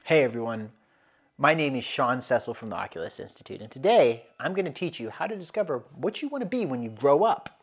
Hey everyone, my name is Sean Cecil from the Oculus Institute, and today I'm going to teach you how to discover what you want to be when you grow up.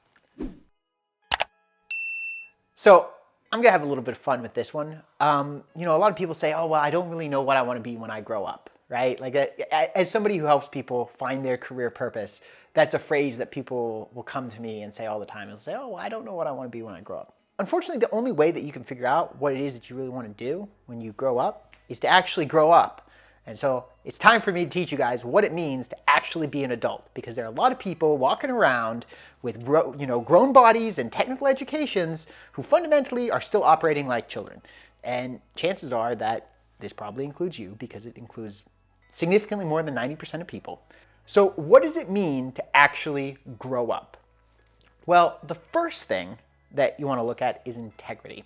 So I'm going to have a little bit of fun with this one. A lot of people say, oh, well, I don't really know what I want to be when I grow up, right? Like as somebody who helps people find their career purpose, that's a phrase that people will come to me and say all the time. They'll say, oh, well, I don't know what I want to be when I grow up. Unfortunately, the only way that you can figure out what it is that you really want to do when you grow up is to actually grow up. And so it's time for me to teach you guys what it means to actually be an adult, because there are a lot of people walking around with grown bodies and technical educations who fundamentally are still operating like children. And chances are that this probably includes you, because it includes significantly more than 90% of people. So what does it mean to actually grow up? Well, the first thing that you want to look at is integrity.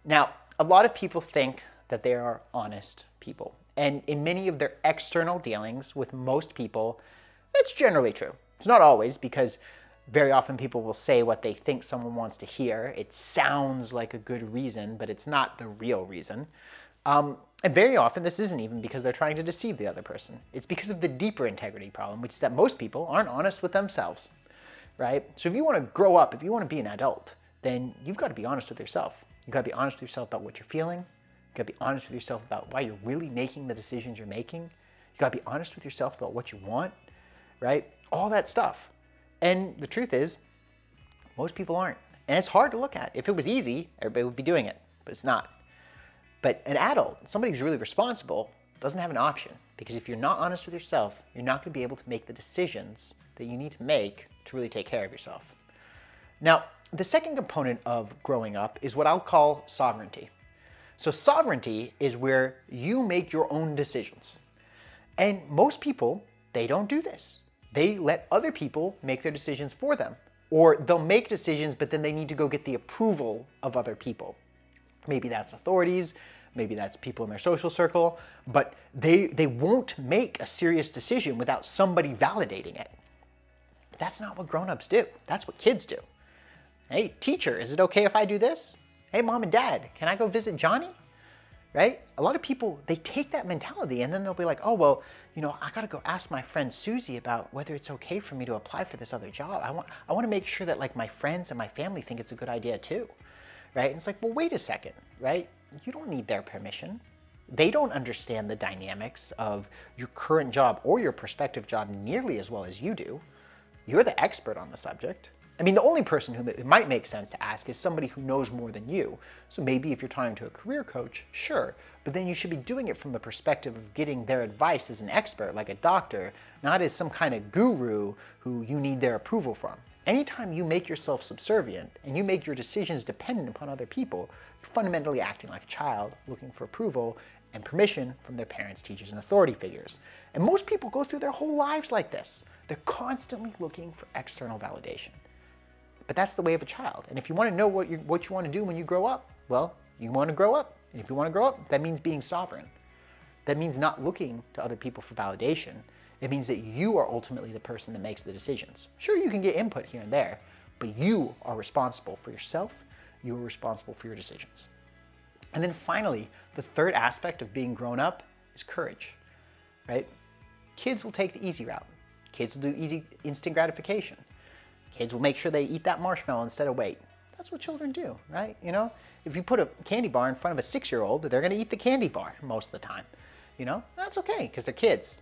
Now, a lot of people think that they are honest people. And in many of their external dealings with most people, that's generally true. It's not always, because very often people will say what they think someone wants to hear. It sounds like a good reason, but it's not the real reason. And very often this isn't even because they're trying to deceive the other person. It's because of the deeper integrity problem, which is that most people aren't honest with themselves, right? So if you want to grow up, if you want to be an adult, then you've got to be honest with yourself. You've got to be honest with yourself about what you're feeling. You've got to be honest with yourself about why you're really making the decisions you're making. You've got to be honest with yourself about what you want, right? All that stuff. And the truth is, most people aren't. And it's hard to look at. If it was easy, everybody would be doing it, but it's not. But an adult, somebody who's really responsible, doesn't have an option. Because if you're not honest with yourself, you're not going to be able to make the decisions that you need to make to really take care of yourself. Now, the second component of growing up is what I'll call sovereignty. So sovereignty is where you make your own decisions. And most people, they don't do this. They let other people make their decisions for them. Or they'll make decisions, but then they need to go get the approval of other people. Maybe that's authorities, maybe that's people in their social circle, but they won't make a serious decision without somebody validating it. That's not what grown-ups do. That's what kids do. Hey, teacher, is it okay if I do this? Hey, mom and dad, can I go visit Johnny? Right? A lot of people, they take that mentality and then they'll be like, oh, well, I got to go ask my friend Susie about whether it's okay for me to apply for this other job. I want to make sure that like my friends and my family think it's a good idea too. Right? And it's like, well, wait a second, right? You don't need their permission. They don't understand the dynamics of your current job or your prospective job nearly as well as you do. You're the expert on the subject. I mean, the only person who it might make sense to ask is somebody who knows more than you. So maybe if you're talking to a career coach, sure, but then you should be doing it from the perspective of getting their advice as an expert, like a doctor, not as some kind of guru who you need their approval from. Anytime you make yourself subservient and you make your decisions dependent upon other people, you're fundamentally acting like a child looking for approval and permission from their parents, teachers, and authority figures. And most people go through their whole lives like this. They're constantly looking for external validation. But that's the way of a child. And if you want to know what you want to do when you grow up, well, you want to grow up. And if you want to grow up, that means being sovereign. That means not looking to other people for validation. It means that you are ultimately the person that makes the decisions. Sure, you can get input here and there, but you are responsible for yourself. You are responsible for your decisions. And then finally, the third aspect of being grown up is courage, right? Kids will take the easy route. Kids will do easy instant gratification. Kids will make sure they eat that marshmallow instead of wait. That's what children do, right? If you put a candy bar in front of a 6-year-old, they're going to eat the candy bar most of the time. That's okay because they're kids,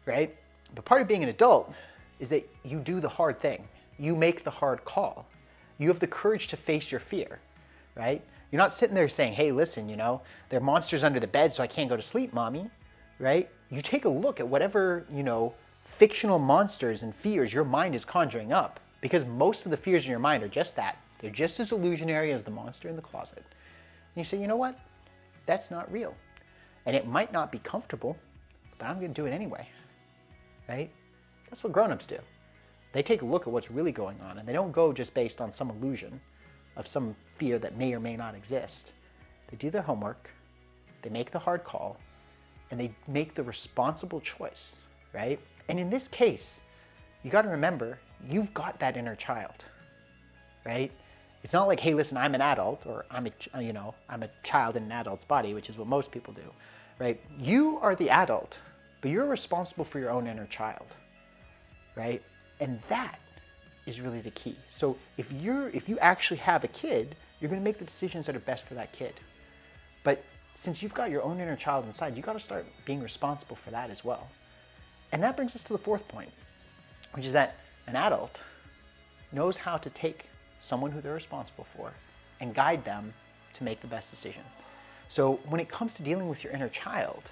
right? But part of being an adult is that you do the hard thing. You make the hard call. You have the courage to face your fear, right? You're not sitting there saying, hey, listen, there are monsters under the bed so I can't go to sleep, mommy, right? You take a look at whatever, fictional monsters and fears your mind is conjuring up. Because most of the fears in your mind are just that. They're just as illusionary as the monster in the closet. And you say, you know what? That's not real. And it might not be comfortable, but I'm going to do it anyway. Right? That's what grown-ups do. They take a look at what's really going on, and they don't go just based on some illusion of some fear that may or may not exist. They do their homework, they make the hard call, and they make the responsible choice, right? And in this case, you got to remember, you've got that inner child, right? It's not like, hey, listen, I'm an adult, or I'm a child in an adult's body, which is what most people do, right? You are the adult, but you're responsible for your own inner child, right? And that is really the key. So if you actually have a kid, you're going to make the decisions that are best for that kid. But since you've got your own inner child inside, you got to start being responsible for that as well. And that brings us to the fourth point, which is that an adult knows how to take someone who they're responsible for and guide them to make the best decision. So when it comes to dealing with your inner child,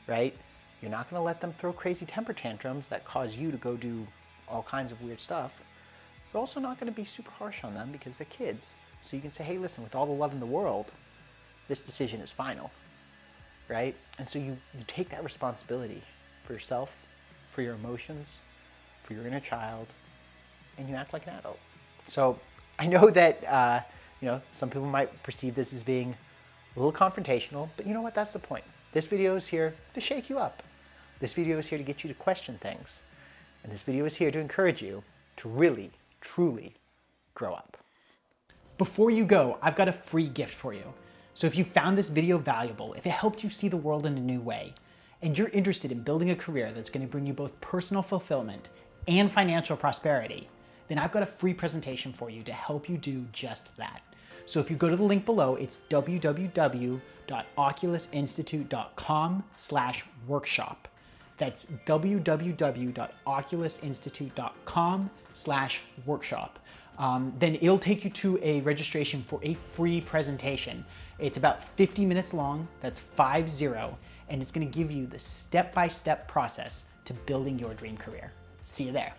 right, you're not going to let them throw crazy temper tantrums that cause you to go do all kinds of weird stuff. You're also not going to be super harsh on them because they're kids. So you can say, hey, listen, with all the love in the world, this decision is final, right? And so you take that responsibility for yourself, for your emotions, for your inner child, and you act like an adult. So I know that some people might perceive this as being a little confrontational, but you know what? That's the point. This video is here to shake you up. This video is here to get you to question things. And this video is here to encourage you to really, truly grow up. Before you go, I've got a free gift for you. So if you found this video valuable, if it helped you see the world in a new way, and you're interested in building a career that's going to bring you both personal fulfillment and financial prosperity, then I've got a free presentation for you to help you do just that. So if you go to the link below, it's www.oculusinstitute.com/workshop. That's www.oculusinstitute.com/workshop. Then it'll take you to a registration for a free presentation. It's about 50 minutes long, that's 50, and it's gonna give you the step-by-step process to building your dream career. See you there.